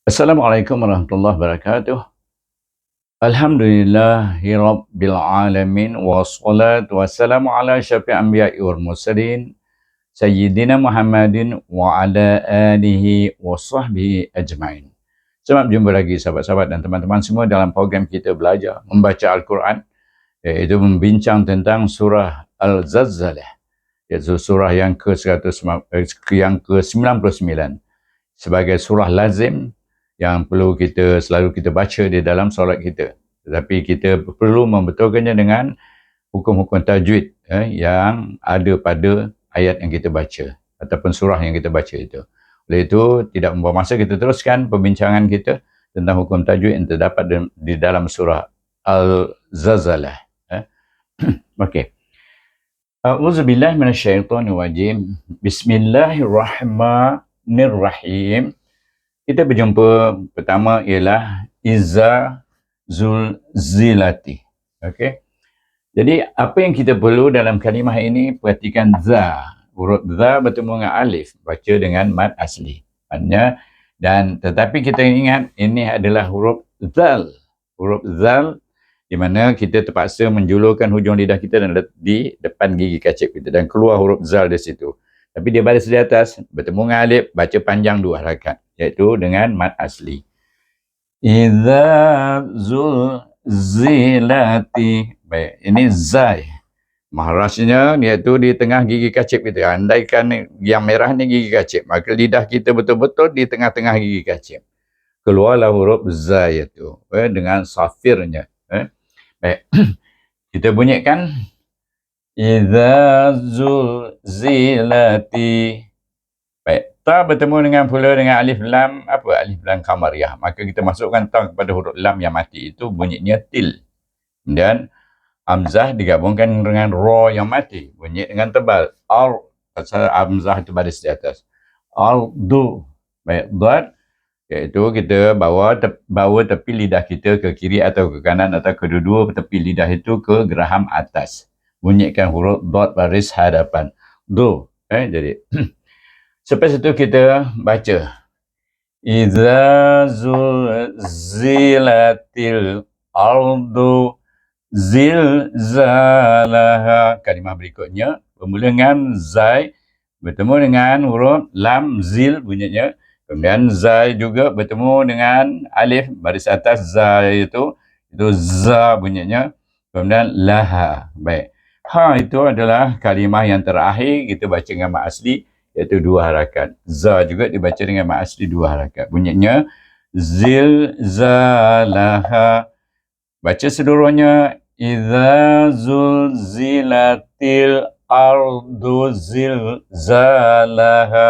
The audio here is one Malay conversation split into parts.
Assalamualaikum warahmatullahi wabarakatuh. Alhamdulillahi rabbil alamin wassalatu wassalamu ala syafi'il anbiya'i wal mursalin sayyidina Muhammadin wa ala alihi wa sahbihi ajma'in. Selamat berjumpa lagi sahabat-sahabat dan teman-teman semua dalam program kita belajar membaca Al-Quran, iaitu membincang tentang surah Al-Zalzalah, iaitu surah yang ke-99 sebagai surah lazim yang perlu selalu kita baca di dalam solat kita. Tetapi kita perlu membetulkannya dengan hukum-hukum tajwid yang ada pada ayat yang kita baca ataupun surah yang kita baca itu. Oleh itu, tidak membuang masa, kita teruskan perbincangan kita tentang hukum tajwid yang terdapat di dalam surah Al-Zalzalah. Okey. A'udzubillahi minasyaitonirrajim. Bismillahirrahmanirrahim. Kita berjumpa pertama ialah Iza Zulzilati. Okey. Jadi apa yang kita perlu dalam kalimah ini, perhatikan za. Huruf za bertemu dengan alif, baca dengan mad asli. Maknanya, tetapi kita ingat ini adalah huruf zal. Huruf zal di mana kita terpaksa menjulurkan hujung lidah kita di depan gigi kacip kita dan keluar huruf zal di situ. Tapi dia baris di atas, bertemu dengan alif, baca panjang 2 harakat, iaitu dengan mad asli. Idza zulzilati. Baik, ini zai. Maharasnya iaitu di tengah gigi kacip kita. Andaikan yang merah ni gigi kacip, maka lidah kita betul-betul di tengah-tengah gigi kacip. Keluarlah huruf zai itu dengan safirnya. Baik. Kita bunyikan Idza zulzilati. Baik, ta bertemu dengan alif lam, apa? Alif lam qamariyah. Maka kita masukkan ta kepada huruf lam yang mati, itu bunyinya til. Kemudian hamzah digabungkan dengan ra yang mati, bunyi dengan tebal. Pasal hamzah itu baris di atas. Ardu. Baik, dad, iaitu kita bawa tepi lidah kita ke kiri atau ke kanan atau kedua-dua tepi lidah itu ke geraham atas. Bunyikan huruf dot baris hadapan. Do. Jadi selepas itu kita baca Idza zulzilatil ardu zilzalaha. Kalimah berikutnya bermula dengan zai, bertemu dengan huruf lam zil bunyinya. Kemudian zai juga bertemu dengan alif baris atas zai itu za bunyinya. Kemudian laha. Baik. Ha itu adalah kalimah yang terakhir kita baca dengan mad asli, iaitu 2 harakat. Za juga dibaca dengan mad asli 2 harakat. Bunyinya zilzalaha. Baca seluruhnya Idza zulzilatil ardu zilzalaha.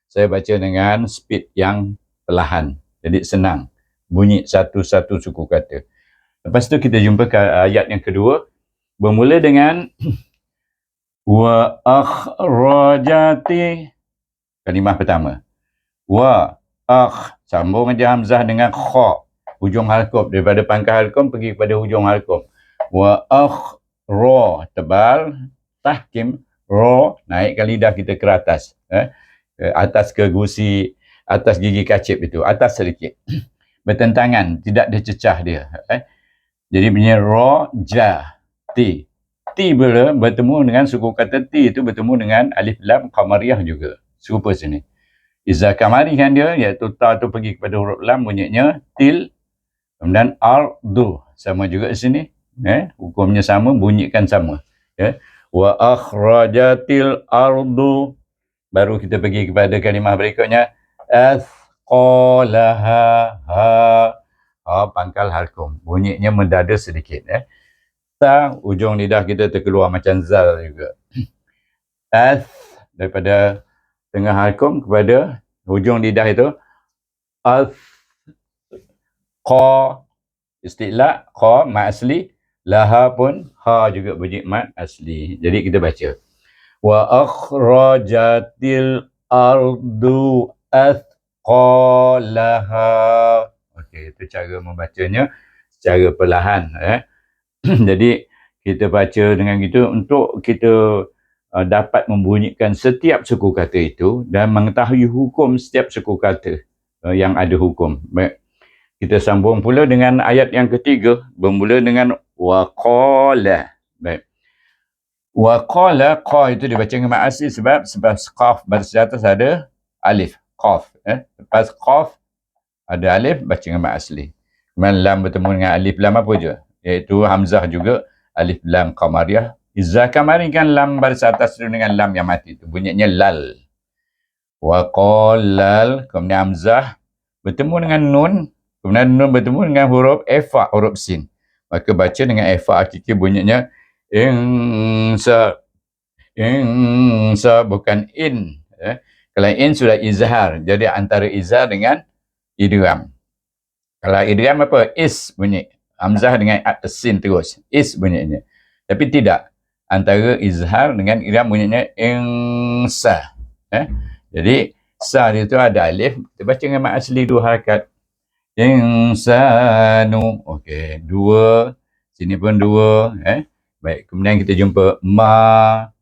Saya baca dengan speed yang perlahan, jadi senang bunyi satu-satu suku kata. Lepas tu kita jumpa ke ayat yang kedua, bermula dengan wa akhrajati. Kalimah pertama wa sambung aja hamzah dengan kha, hujung halqum, daripada pangkal halqum pergi kepada hujung halqum. Wa ra tebal, tahkim, ra naikkan lidah kita ke atas, atas ke gusi, atas gigi kacip itu, atas sedikit. Bertentangan, tidak dicecah dia. Jadi bunyi ra ja ti. Ti bila bertemu dengan suku kata ti itu bertemu dengan alif lam qamariyah juga. Serupa sini. Iza kamari kan dia, iaitu ta tu pergi kepada huruf lam, bunyinya til. Kemudian ardu sama juga di sini. Hukumnya sama, bunyikan sama. Wa akhrajatil ardu. Baru kita pergi kepada kalimah berikutnya. Athqalaha. Pangkal halqum. Bunyinya mendada sedikit. Ta, ujung lidah kita terkeluar macam zal juga. Daripada tengah halqum kepada hujung lidah itu. Qa, istilah, qa, mad asli. Laha pun, ha juga bunyi mad asli. Jadi kita baca. Wa akhrajatil ardu athqalaha. Okey, itu cara membacanya secara perlahan. Jadi kita baca dengan gitu untuk kita dapat membunyikan setiap suku kata itu dan mengetahui hukum setiap suku kata. yang ada hukum. Baik. Kita sambung pula dengan ayat yang ketiga, bermula dengan waqala. Baik. Waqala, qa itu dibaca dengan mat asli sebab qaf baris atas ada alif, qaf. Lepas qaf ada alif, baca dengan mat asli. Kemudian lam bertemu dengan alif lam apa je? Iaitu hamzah juga, alif lam qamariyah. Izzah kamari kan lam baris atas itu dengan lam yang mati itu, bunyinya lal. Waqalal, kemudian hamzah bertemu dengan nun, kemudian nun bertemu dengan huruf ifa, huruf sin. Maka baca dengan ifa hakiki bunyinya insa, bukan in. Kalau in sudah izhar, jadi antara izhar dengan idgham. Kalau idgham apa? Is bunyi. Hamzah dengan sin terus. Is bunyinya. Tapi tidak. Antara izhar dengan idgham bunyinya insa. Jadi sa itu ada alif, kita baca dengan mat asli 2 harakat. Insanu. Okey, 2. Sini pun 2, Baik, kemudian kita jumpa ma.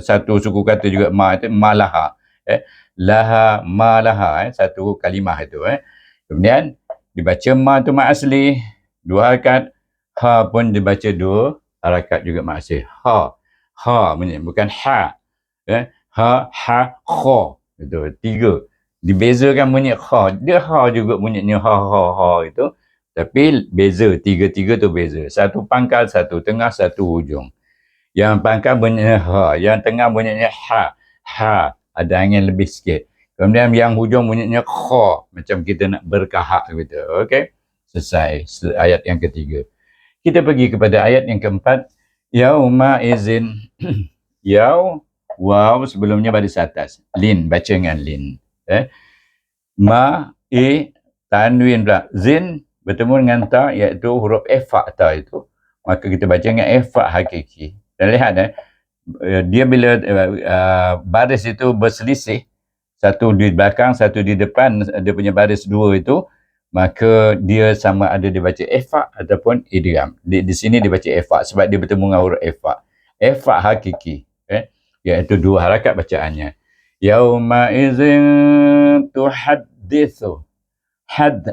Satu suku kata juga ma itu malaha. Laha malaha, satu kalimah itu, Kemudian dibaca ma tu mat asli 2 harakat. Ha pun dibaca 2 harakat juga mat asli. Ha. Ha bunyi, bukan ha. Ha, ha, kha. Itu 3. Dibezakan bunyi kha. Dia ha juga bunyinya ha itu. Tapi beza, 3 tu beza. Satu pangkal, satu tengah, satu hujung. Yang pangkal bunyinya ha, yang tengah bunyinya ha. Ha, ada angin lebih sikit. Kemudian yang hujung bunyinya kha, macam kita nak berkahak gitu. Okey. Selesai ayat yang ketiga. Kita pergi kepada ayat yang keempat. Yauma izin. Yau, waw sebelumnya baris atas. Lin, baca dengan lin. Ma, tanwin pula. Zin bertemu dengan ta, iaitu huruf ifa ta itu. Maka kita baca dengan ifa hakiki. Dan lihat, dia bila baris itu berselisih, satu di belakang, satu di depan, dia punya baris 2 itu, maka dia sama ada dibaca ifa ataupun idgham. Di sini dibaca ifa sebab dia bertemu dengan huruf ifa. Ifa hakiki. Iaitu 2 harakat bacaannya. Yauma izin tuhaddithu. Had.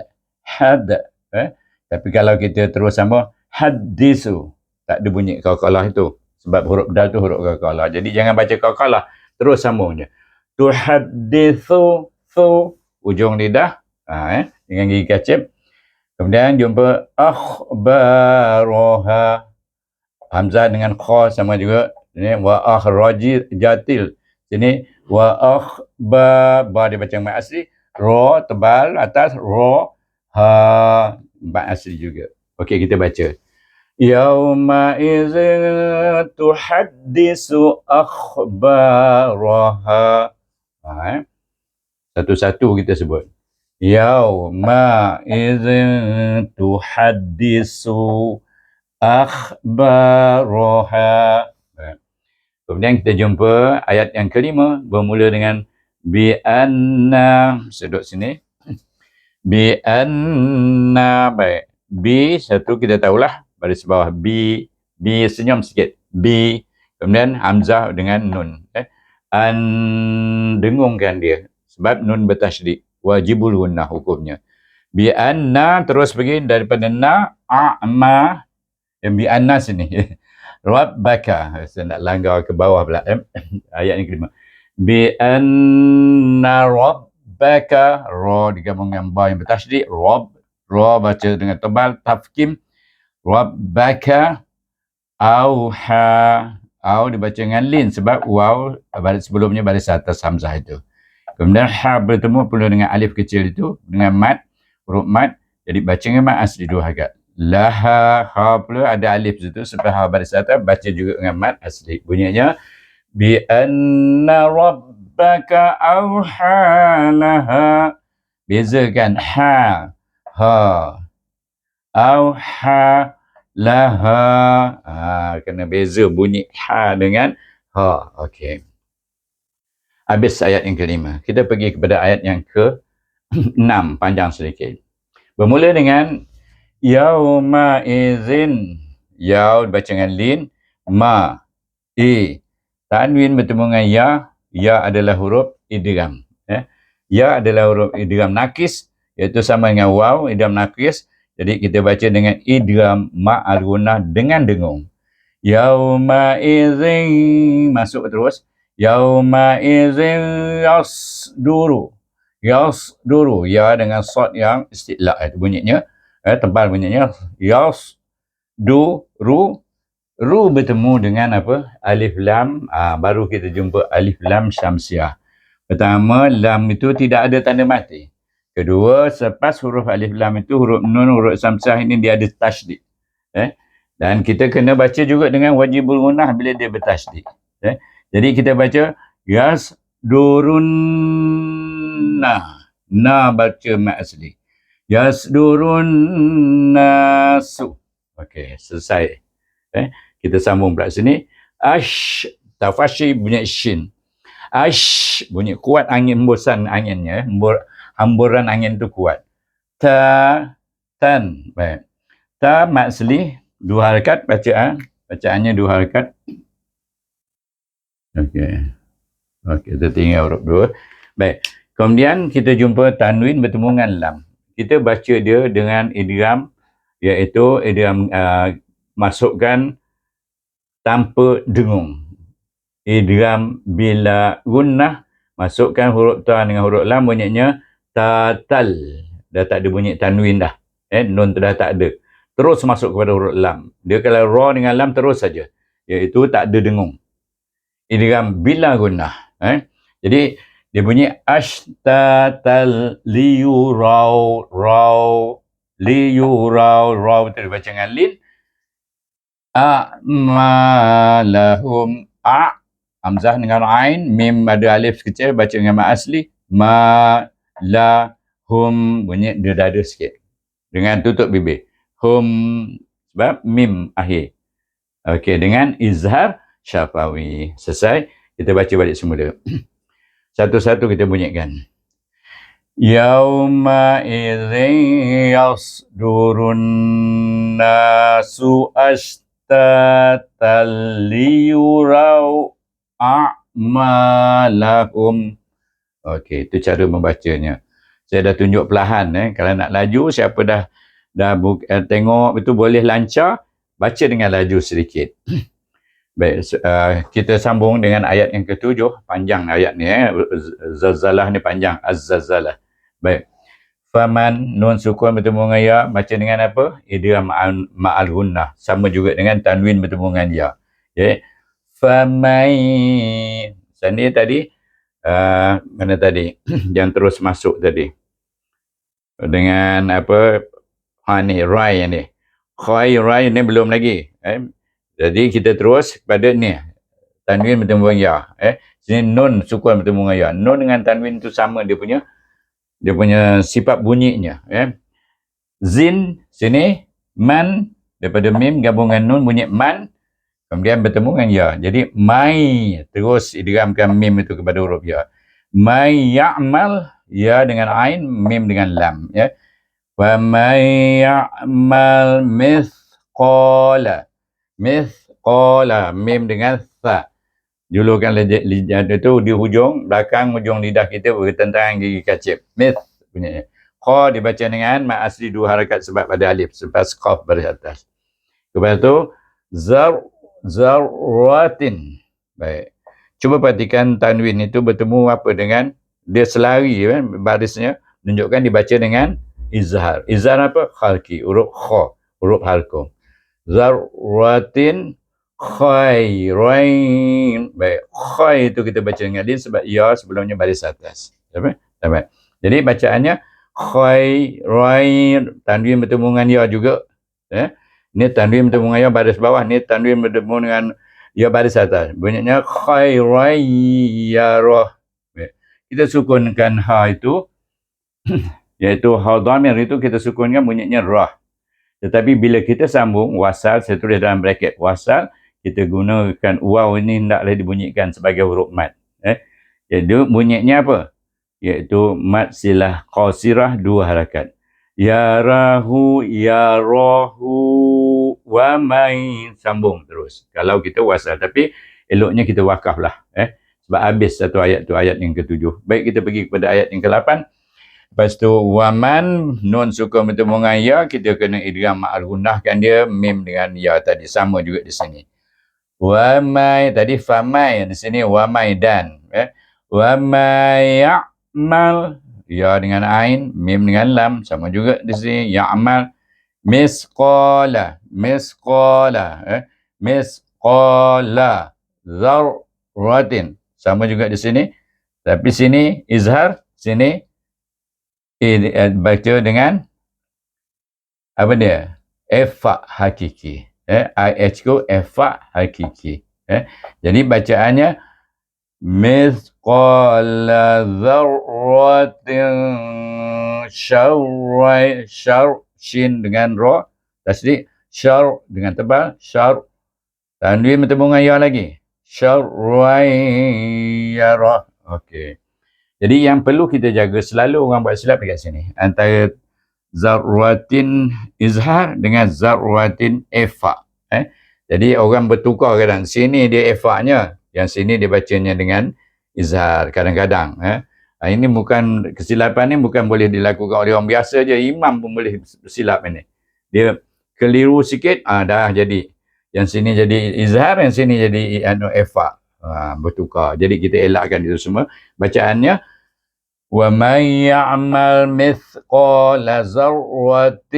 Tapi kalau kita terus sama hadithu, tak ada bunyi qalqalah itu. Sebab huruf dal tu huruf qalqalah. Jadi jangan baca qalqalah, terus sambung je. Tuhaddithu, ujung lidah, dengan gigi kacip. Kemudian jumpa akhbaraha. Hamzah dengan kha sama juga. Ini wa akhrajatil. Sini wa ba dia baca mat asli, ra tebal atas, ra ha mat asli juga. Okey, kita baca. Yauma idzin tuhaddisu akhbaraha. Satu-satu kita sebut. Yauma idzin tuhaddisu akhbaraha. Kemudian kita jumpa ayat yang kelima, bermula dengan bi'anna. Sedut sini. Bi'anna. Baik. Bi, satu kita tahulah. Baris bawah. Bi senyum sikit. Bi. Kemudian hamzah dengan nun. An, dengungkan dia. Sebab nun bertasydid. Wajibul gunnah hukumnya. Bi'anna, terus pergi daripada na, a'ma. Yang bi'anna sini. Rabbaka. Saya nak langgar ke bawah pula. Ayat yang kelima. Bi'anna rabbaka. Ra digabung dengan ba yang bertasydid. Ra baca dengan tebal. Tafkim. Rabbaka. Auha. Au dibaca dengan lin. Sebab waw baris sebelumnya baris atas hamzah itu. Kemudian ha bertemu pula dengan alif kecil itu. Dengan mat. Huruf mat. Jadi baca dengan mat asli 2 harakat. Laha, ha pula ada alif situ sebab ha baris atas, baca juga dengan mat asli. Bunyinya bi anna rabbaka auha laha. Bezakan ha, auha laha. Kena beza bunyi ha dengan ha. Okey. Habis ayat yang kelima. Kita pergi kepada ayat yang ke-6, panjang sedikit. Bermula dengan yauma izin. Yaw dibaca dengan lin. Ma. Tanwin bertemu dengan ya. Ya adalah huruf idgham. Ya adalah huruf idgham nakis, iaitu sama dengan waw, idgham nakis. Jadi kita baca dengan idgham ma'al gunnah dengan dengung. Yauma idzin, masuk terus. Yauma idzin yasduru. Yasduru, ya dengan shad yang istilah itu bunyinya. Tebal bunyinya. Yasduru. Ru bertemu dengan apa? Alif lam. Baru kita jumpa alif lam syamsiah. Pertama, lam itu tidak ada tanda mati. Kedua, selepas huruf alif lam itu, huruf nun, huruf syamsiah ini dia ada tasydid. Dan kita kena baca juga dengan wajibul gunnah bila dia bertasydid. Jadi kita baca yasdurunna. Na baca mat asli. Yasdurunnasu. Okey, selesai. Kita sambung pula sini. Tafashi bunyi shin. Bunyi kuat angin, hembusan anginnya. Hamburan angin tu kuat. Tan. Baik. Ta mat asli. 2 harakat bacaannya 2 harakat. Okey, kita tinggal huruf 2. Baik. Kemudian kita jumpa tanwin bertemu dengan lam. Kita baca dia dengan idgham, iaitu idgham masukkan tanpa dengung. Idgham bila gunnah, masukkan huruf ta dengan huruf lam, bunyinya tatal. Dah tak ada bunyi tanwin dah. Nun tu dah tak ada. Terus masuk kepada huruf lam. Dia kalau ra dengan lam terus saja. Iaitu tak ada dengung. Idgham bila gunnah. Jadi dia bunyi ashtatal liyurau raw itu dibaca dengan lin. A'malahum hamzah dengan ain, mim ada alif kecil baca dengan mat asli. Malahum bunyi dia dada sikit dengan tutup bibir. Hum sebab mim akhir. Okey, dengan izhar syafawi. Selesai. Kita baca balik semula. Satu-satu kita bunyikan. Yauma idzin yasdurun nasu ashtatal liyurau a'malahum. Okey, itu cara membacanya. Saya dah tunjuk perlahan. Kalau nak laju, siapa dah tengok itu boleh lancar, baca dengan laju sedikit. Baik, kita sambung dengan ayat yang ke-7. Panjang ayat ni. Zalzalah ni panjang. Az-zalzalah. Baik. Faman, nun sukun bertemu dengan ya, baca dengan apa? Idgham ma'al gunnah. Sama juga dengan tanwin bertemu dengan ya. Okay. Famai. Sini tadi, mana tadi? Yang terus masuk tadi. Dengan apa? Ni, rai ni. Rai ni belum lagi. Jadi kita terus kepada ni. Tanwin bertemu dengan ya. Sini nun sukun bertemu dengan ya. Nun dengan tanwin itu sama dia punya sifat bunyinya. Zin sini, man daripada mim gabungan nun bunyi man, kemudian bertemu dengan ya. Jadi mai terus idghamkan mim itu kepada huruf ya. Mai ya'mal, ya dengan ain, mim dengan lam. Wa may ya'mal mithqala. Mithqala, mim dengan tha. Julukan lidah itu di hujung, belakang hujung lidah kita bertentangan gigi kacip. Mith bunyinya. Qa dibaca dengan mat asli 2 harakat sebab pada alif, selepas qaf baris atas. Lepas tu zarratin. Baik. Cuba perhatikan tanwin itu bertemu apa dengan dia selari barisnya, menunjukkan dibaca dengan izhar. Izhar apa? Khalqi, huruf kha, huruf halqum. Zarratin khairain. Baik, khai itu kita baca dengan lin sebab ya sebelumnya baris atas. Baik. Jadi bacaannya khairain, tanwin bertemu dengan ya juga. Ni tanwin bertemu dengan ya baris bawah, ni tanwin bertemu dengan ya baris atas. Bunyinya khairaiyarah. Kita sukunkan ha itu iaitu ha dhamir itu kita sukunkan bunyinya rah. Tetapi bila kita sambung wasal, saya tulis dalam bracket wasal, kita gunakan waw ini hendaklah dibunyikan sebagai huruf mat. Jadi bunyinya apa? Iaitu mat silah qasirah 2 harakat. Yarahu, yarahu, wa main, sambung terus. Kalau kita wasal, tapi eloknya kita wakaf lah. sebab habis satu ayat tu, ayat yang ke-7. Baik, kita pergi kepada ayat yang ke-8. Lepas tu waman, nun sukun bertemu dengan ya, kita kena idgham ma'al gunnahkan dia, mim dengan ya tadi sama juga di sini. Wamai tadi famai, di sini wamai dan wamai ya'mal, ya dengan ain, mim dengan lam, sama juga di sini ya'mal. Misqala, misqala zarratin, sama juga di sini, tapi sini izhar, sini baca dengan apa dia, ifa hakiki, IHQ ifa hakiki. Jadi bacaannya misqala zarratin syarrai, shin dengan ra tasdid, syar dengan tebal, syar tanwin bertemu dengan ya lagi, syarrai yara. Okey. Jadi yang perlu kita jaga, selalu orang buat silap dekat sini antara zarratin izhar dengan zarratin ifa. Jadi orang bertukar kadang, sini dia ifanya, yang sini dia bacanya dengan izhar kadang-kadang. Ini bukan, kesilapan ni bukan boleh dilakukan oleh orang biasa je, imam pun boleh silap ini. Dia keliru sikit, dah jadi. Yang sini jadi izhar, yang sini jadi ifa. Bertukar. Jadi kita elakkan itu semua. Bacaannya وَمَنْ يَعْمَلْ مِثْقَالَ ذَرَّةٍ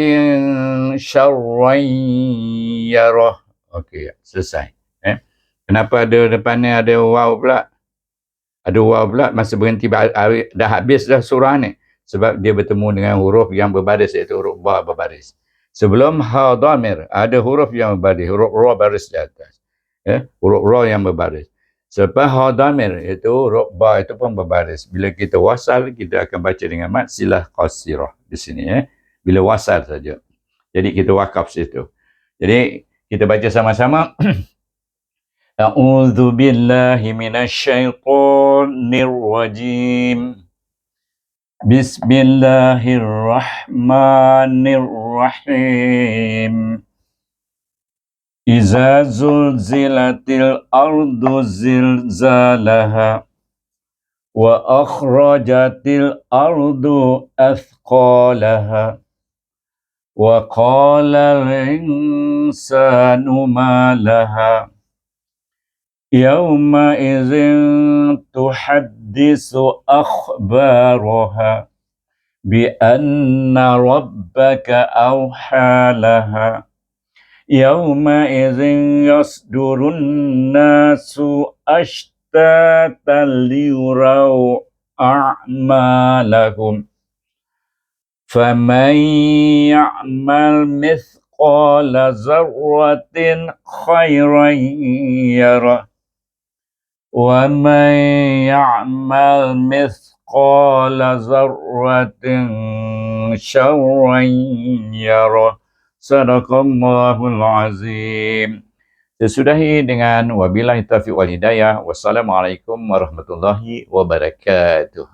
شَرًّا يَرَهُ. Okey, selesai. Kenapa ada depannya ada waw pula? Ada waw pula masa berhenti, dah habis dah surah ni. Sebab dia bertemu dengan huruf yang berbaris, iaitu huruf ba berbaris. Sebelum ha dhamir, ada huruf yang berbaris, huruf ra baris di atas. Huruf ra yang berbaris. Selepas ha dhamir, iaitu huruf ba itu pun berbaris. Bila kita wasal, kita akan baca dengan mat silah qasirah di sini. Bila wasal saja. Jadi kita wakaf situ. Jadi kita baca sama-sama. A'udzu billahi minasyaitonir rajim. Bismillahirrahmanirrahim. Iza zulzilatil ardu zilzalaha wa akhrajatil ardu athqalaha wa qala al-insanu ma laha yawma idzin tuhaddisu akhbaraha bi anna rabbaka awha laha yawma idzin yasdurun nasu ashtatan liyuraw a'malahum faman ya'mal mithqala zarratin khairan yarah wa man ya'mal mithqala zarratin syarran yarah. Sadaqallahul azim. Sesudahi dengan wabillahi taufiq wal hidayah. Wassalamualaikum warahmatullahi wabarakatuh.